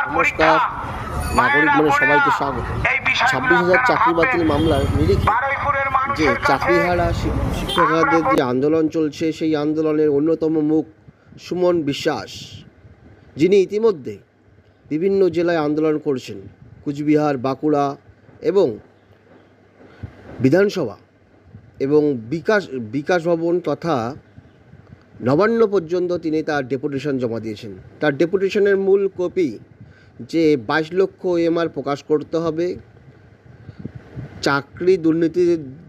নমস্কার, নাগরিক মনে সবাইকে স্বাগত। 26,000 চাকরি বাতিল মামলার নিরিখে যে চাকরিহারা শিক্ষকদের যে আন্দোলন চলছে, সেই আন্দোলনের অন্যতম মুখ সুমন বিশ্বাস, যিনি ইতিমধ্যে বিভিন্ন জেলায় আন্দোলন করছেন। কুচবিহার, বাঁকুড়া এবং বিধানসভা এবং বিকাশ ভবন তথা নবান্ন পর্যন্ত তিনি তার ডেপুটেশন জমা দিয়েছেন। তার ডেপুটেশনের মূল কপি যে 22 লক্ষ এমআর প্রকাশ করতে হবে, চাকরি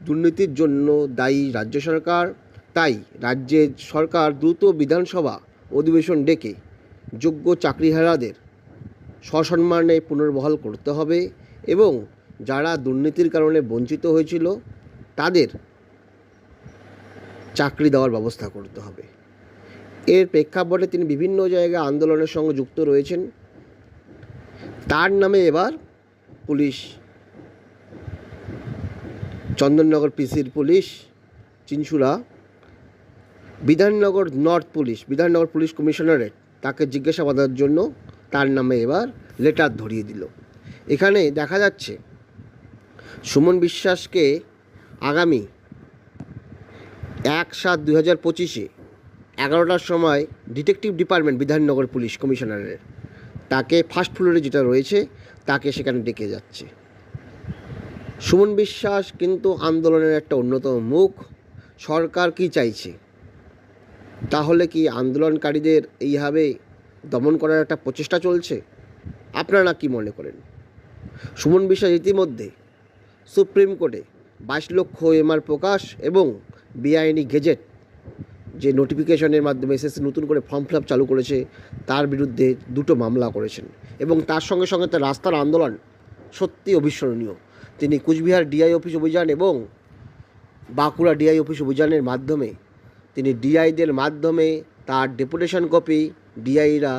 দুর্নীতির জন্য দায়ী রাজ্য সরকার, তাই রাজ্যের সরকার দ্রুত বিধানসভা অধিবেশন ডেকে যোগ্য চাকরিহারাদের সসম্মানে পুনর্বহাল করতে হবে এবং যারা দুর্নীতির কারণে বঞ্চিত হয়েছিল তাদের চাকরি দেওয়ার ব্যবস্থা করতে হবে। এর প্রেক্ষাপটে তিনি বিভিন্ন জায়গায় আন্দোলনের সঙ্গে যুক্ত রয়েছেন। তার নামে এবার পুলিশ, চন্দননগর পিসির police, Chinsurah, Bidhannagar north police, Bidhannagar police commissionerate তাকে জিজ্ঞাসাবাদের জন্য তার নামে এবার লেটার ধরিয়ে দিল। এখানে দেখা যাচ্ছে সুমন বিশ্বাসকে আগামী 1/7/2025 11টার সময় ডিটেকটিভ ডিপার্টমেন্ট বিধাননগর পুলিশ কমিশনারের তাকে ফার্স্ট ফ্লোরে যেটা রয়েছে তাকে সেখানে ডেকে যাচ্ছে। সুমন বিশ্বাস কিন্তু আন্দোলনের একটা অন্যতম মুখ। সরকার কি চাইছে? তাহলে কি আন্দোলনকারীদের এইভাবে দমন করার একটা প্রচেষ্টা চলছে? আপনারা কি মনে করেন? সুমন বিশ্বাস ইতিমধ্যে সুপ্রিম কোর্টে 22 লক্ষ এমআর প্রকাশ এবং বেআইনি গেজেট যে নোটিফিকেশনের মাধ্যমে এসএসসি নতুন করে ফর্ম ফিল আপ চালু করেছে তার বিরুদ্ধে 2টো মামলা করেছেন এবং তার সঙ্গে সঙ্গে তার রাস্তার আন্দোলন সত্যি অবিস্মরণীয়। তিনি কুচবিহার ডিআই অফিস অভিযান এবং বাঁকুড়া ডিআই অফিস অভিযানের মাধ্যমে তিনি ডিআইদের মাধ্যমে তার ডেপুটেশন কপি ডিআইরা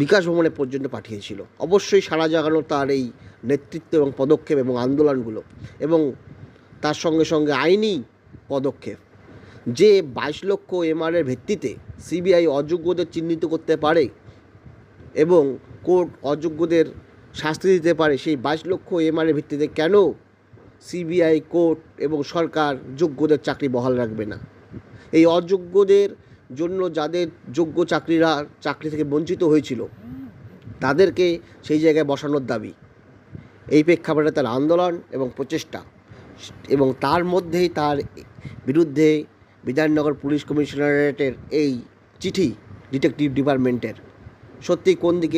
বিকাশ ভবনে পর্যন্ত পাঠিয়েছিল। অবশ্যই সাড়া জাগানো তার এই নেতৃত্ব এবং পদক্ষেপ এবং আন্দোলনগুলো এবং তার সঙ্গে সঙ্গে আইনি পদক্ষেপ যে 22 লক্ষ এমআরের ভিত্তিতে সিবিআই অযোগ্যদের চিহ্নিত করতে পারে এবং কোর্ট অযোগ্যদের শাস্তি দিতে পারে, সেই 22 লক্ষ এমআরের ভিত্তিতে কেন সিবিআই, কোর্ট এবং সরকার যোগ্যদের চাকরি বহাল রাখবে না? এই অযোগ্যদের জন্য যাদের যোগ্য চাকরিরা চাকরি থেকে বঞ্চিত হয়েছিল তাদেরকে সেই জায়গায় বসানোর দাবি। এই প্রেক্ষাপটে তার আন্দোলন এবং প্রচেষ্টা এবং তার মধ্যেই তার বিরুদ্ধে বিধাননগর পুলিশ কমিশনারেটের এই চিঠি ডিটেকটিভ ডিপার্টমেন্টের সত্যি কোন দিকে